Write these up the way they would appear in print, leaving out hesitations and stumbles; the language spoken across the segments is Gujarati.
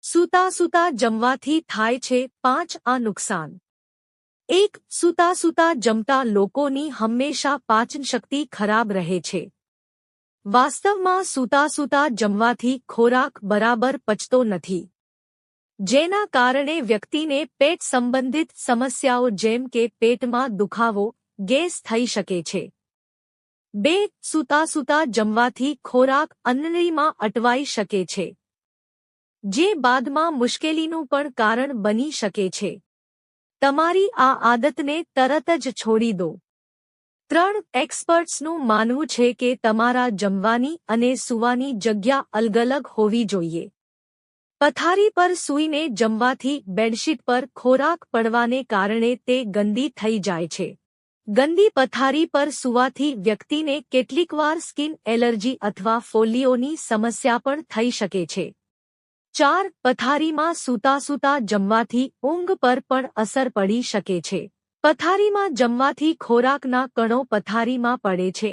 સૂતા સૂતા જમવાથી થાય છે 5 આ નુકસાન। 1. સૂતા સૂતા જમતા લોકોની હંમેશા પાચનશક્તિ ખરાબ રહે છે। વાસ્તવમાં સૂતા સૂતા જમવાથી ખોરાક બરાબર પચતો નથી, જેના કારણે વ્યક્તિને પેટ સંબંધિત સમસ્યાઓ જેમ કે પેટમાં દુખાવો, ગેસ થઈ શકે છે। 2. સૂતા સૂતા જમવાથી ખોરાક અન્નનળીમાં અટવાઈ શકે છે, જે બાદમાં મુશ્કેલીનું પણ કારણ બની શકે છે। તમારી આ આદતને તરત જ છોડી દો। 3. એક્સપર્ટ્સનું માનવું છે કે તમારા જમવાની અને સૂવાની જગ્યા અલગ અલગ હોવી જોઈએ। પથારી પર સૂઈને જમવાથી બેડશીટ પર ખોરાક પડવાને કારણે તે ગંદી થઈ જાય છે। ગંદી પથારી પર સૂવાથી વ્યક્તિને કેટલીકવાર સ્કિન એલર્જી અથવા ફોલ્લીઓની સમસ્યા પણ થઈ શકે છે। 4. પથારીમાં સૂતા સૂતા જમવાથી ઊંઘ પર પણ અસર પડી શકે છે। પથારીમાં જમવાથી ખોરાકના કણો પથારીમાં પડે છે,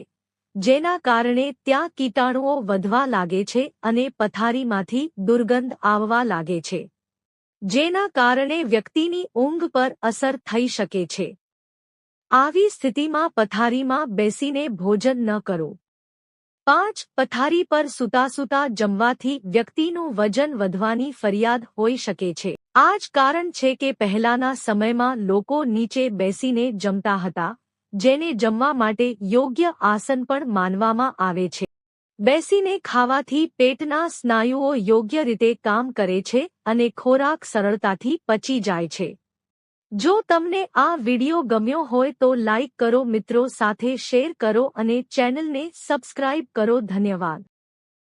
જેના કારણે ત્યાં કીટાણુઓ વધવા લાગે છે અને પથારીમાંથી દુર્ગંધ આવવા લાગે છે, જેના કારણે વ્યક્તિની ઊંઘ પર અસર થઈ શકે છે। આવી સ્થિતિમાં પથારીમાં બેસીને ભોજન ન કરો। 5. પથારી પર સૂતા સૂતા જમવાથી વ્યક્તિનું વજન વધવાની ફરિયાદ હોઈ શકે છે। આ જ કારણ છે કે પહેલાના સમયમાં લોકો નીચે બેસીને જમતા હતા, જેને જમવા માટે યોગ્ય આસન પણ માનવામાં આવે છે। બેસીને ખાવાથી પેટના સ્નાયુઓ યોગ્ય રીતે કામ કરે છે અને ખોરાક સરળતાથી પચી જાય છે। જો તમને આ વિડિયો ગમ્યો હોય તો લાઇક કરો, મિત્રો સાથે શેર કરો અને ચેનલને સબસ્ક્રાઇબ કરો। ધન્યવાદ।